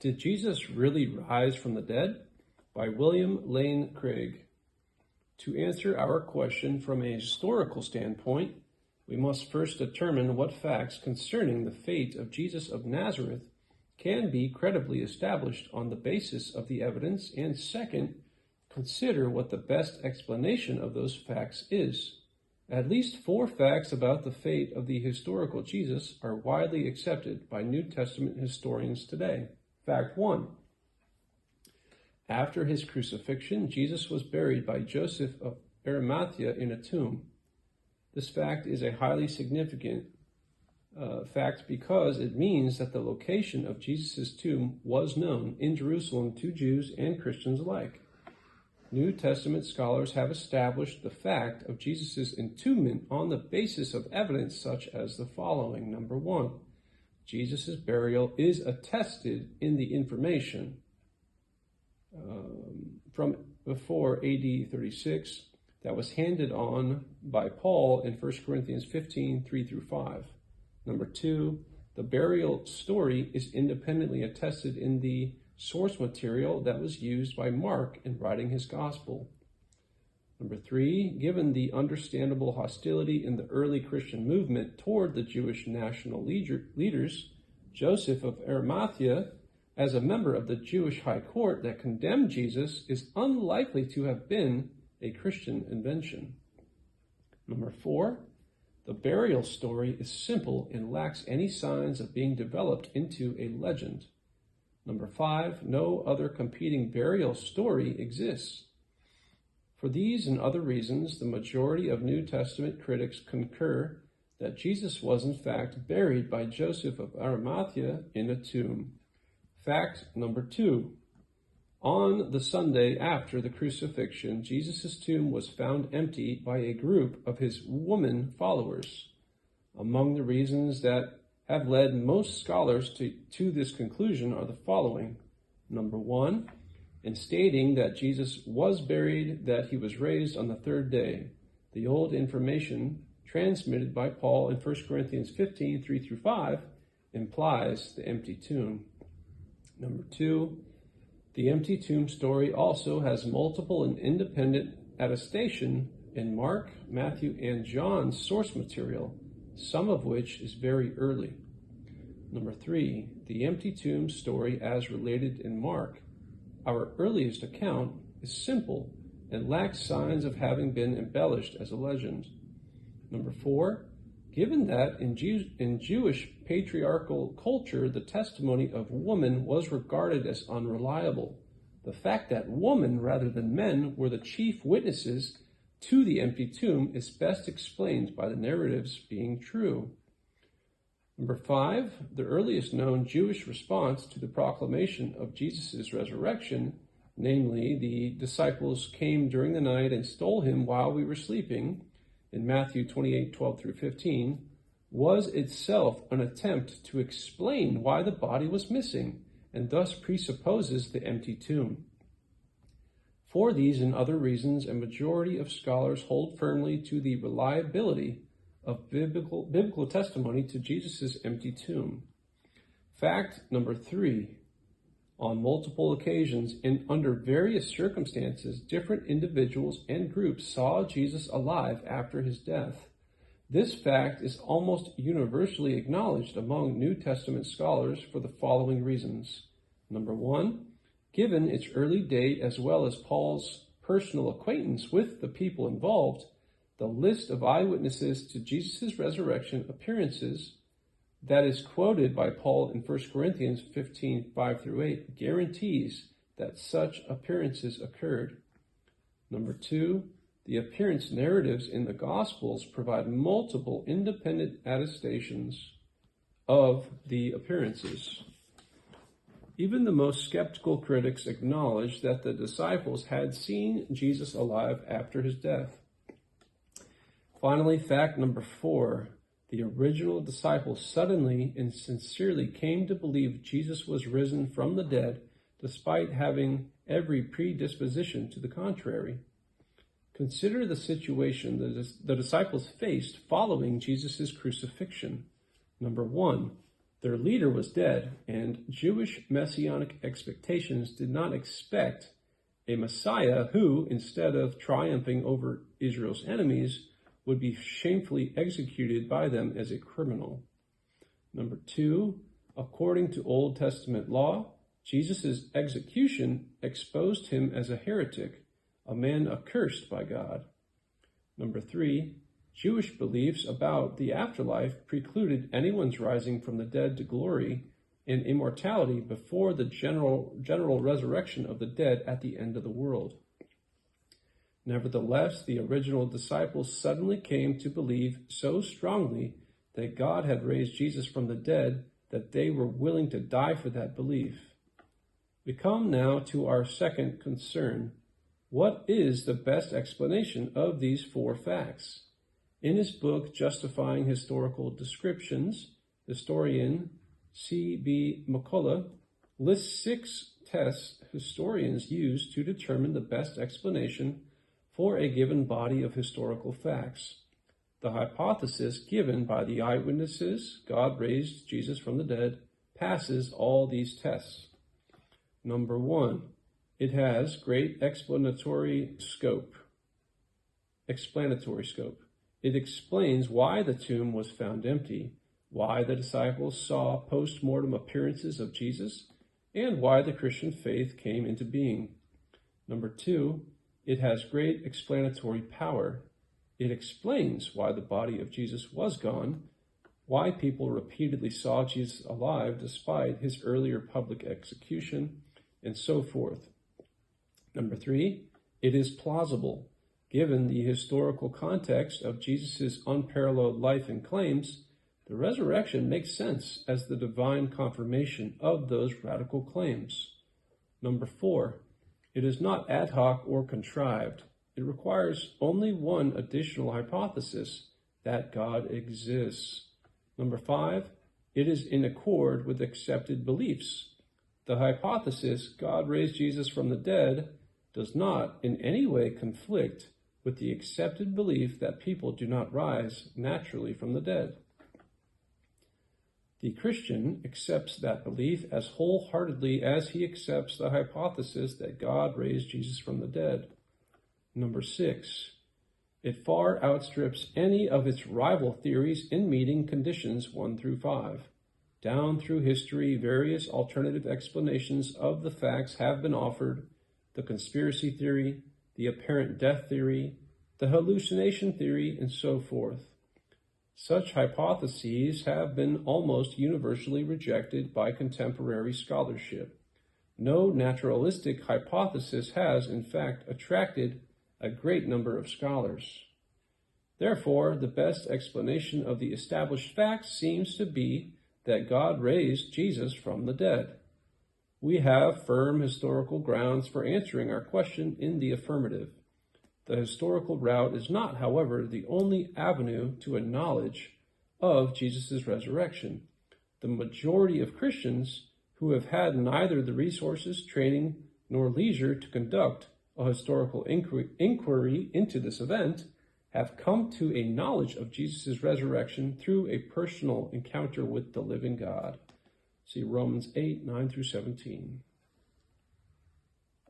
Did Jesus really rise from the dead? By William Lane Craig. To answer our question from a historical standpoint, we must first determine what facts concerning the fate of Jesus of Nazareth can be credibly established on the basis of the evidence, and second, consider what the best explanation of those facts is. At least 4 facts about the fate of the historical Jesus are widely accepted by New Testament historians today. Fact 1. After his crucifixion, Jesus was buried by Joseph of Arimathea in a tomb. This fact is a highly significant fact because it means that the location of Jesus' tomb was known in Jerusalem to Jews and Christians alike. New Testament scholars have established the fact of Jesus' entombment on the basis of evidence such as the following. Number 1. Jesus' burial is attested in the information from before AD 36 that was handed on by Paul in 1 Corinthians 15, 3-5. Number 2, the burial story is independently attested in the source material that was used by Mark in writing his gospel. Number 3, given the understandable hostility in the early Christian movement toward the Jewish national leaders, Joseph of Arimathea, as a member of the Jewish high court that condemned Jesus, is unlikely to have been a Christian invention. Number 4, the burial story is simple and lacks any signs of being developed into a legend. Number 5, no other competing burial story exists. For these and other reasons, the majority of New Testament critics concur that Jesus was in fact buried by Joseph of Arimathea in a tomb. Fact number 2. On the Sunday after the crucifixion, Jesus' tomb was found empty by a group of his woman followers. Among the reasons that have led most scholars to this conclusion are the following. Number 1, in stating that Jesus was buried, that he was raised on the 3rd day. The old information transmitted by Paul in 1 Corinthians 15, 3-5 implies the empty tomb. Number 2, the empty tomb story also has multiple and independent attestation in Mark, Matthew, and John's source material, some of which is very early. Number 3, the empty tomb story as related in Mark, our earliest account, is simple and lacks signs of having been embellished as a legend. Number 4, given that in Jewish patriarchal culture, the testimony of woman was regarded as unreliable, the fact that women rather than men were the chief witnesses to the empty tomb is best explained by the narratives being true. Number 5, the earliest known Jewish response to the proclamation of Jesus' resurrection, namely, the disciples came during the night and stole him while we were sleeping, in Matthew 28, 12-15, was itself an attempt to explain why the body was missing, and thus presupposes the empty tomb. For these and other reasons, a majority of scholars hold firmly to the reliability of biblical testimony to Jesus' empty tomb. Fact number 3, on multiple occasions and under various circumstances, different individuals and groups saw Jesus alive after his death. This fact is almost universally acknowledged among New Testament scholars for the following reasons. Number 1, given its early date as well as Paul's personal acquaintance with the people involved, the list of eyewitnesses to Jesus' resurrection appearances that is quoted by Paul in 1 Corinthians 15, 5-8 guarantees that such appearances occurred. Number 2, the appearance narratives in the Gospels provide multiple independent attestations of the appearances. Even the most skeptical critics acknowledge that the disciples had seen Jesus alive after his death. Finally, fact number 4, the original disciples suddenly and sincerely came to believe Jesus was risen from the dead, despite having every predisposition to the contrary. Consider the situation that the disciples faced following Jesus' crucifixion. Number 1, Their leader was dead, and Jewish messianic expectations did not expect a Messiah who, instead of triumphing over Israel's enemies, would be shamefully executed by them as a criminal. Number 2, according to Old Testament law, Jesus' execution exposed him as a heretic, a man accursed by God. Number 3, Jewish beliefs about the afterlife precluded anyone's rising from the dead to glory and immortality before the general resurrection of the dead at the end of the world. Nevertheless, the original disciples suddenly came to believe so strongly that God had raised Jesus from the dead that they were willing to die for that belief. We come now to our second concern. What is the best explanation of these 4 facts? In his book, Justifying Historical Descriptions, historian C.B. McCullough lists 6 tests historians use to determine the best explanation for a given body of historical facts. The hypothesis given by the eyewitnesses, God raised Jesus from the dead, passes all these tests. Number 1, it has great explanatory scope. It explains why the tomb was found empty, why the disciples saw post-mortem appearances of Jesus, and why the Christian faith came into being. Number 2, it has great explanatory power. It explains why the body of Jesus was gone, why people repeatedly saw Jesus alive despite his earlier public execution, and so forth. Number 3, it is plausible. Given the historical context of Jesus' unparalleled life and claims, the resurrection makes sense as the divine confirmation of those radical claims. Number 4, it is not ad hoc or contrived. It requires only one additional hypothesis, that God exists. Number 5, it is in accord with accepted beliefs. The hypothesis, God raised Jesus from the dead, does not in any way conflict with the accepted belief that people do not rise naturally from the dead. The Christian accepts that belief as wholeheartedly as he accepts the hypothesis that God raised Jesus from the dead. Number 6, it far outstrips any of its rival theories in meeting conditions 1 through 5. Down through history, various alternative explanations of the facts have been offered: the conspiracy theory, the apparent death theory, the hallucination theory, and so forth. Such hypotheses have been almost universally rejected by contemporary scholarship. No naturalistic hypothesis has, in fact, attracted a great number of scholars. Therefore, the best explanation of the established facts seems to be that God raised Jesus from the dead. We have firm historical grounds for answering our question in the affirmative. The historical route is not, however, the only avenue to a knowledge of Jesus' resurrection. The majority of Christians who have had neither the resources, training, nor leisure to conduct a historical inquiry into this event have come to a knowledge of Jesus' resurrection through a personal encounter with the living God. See Romans 8, 9 through 17.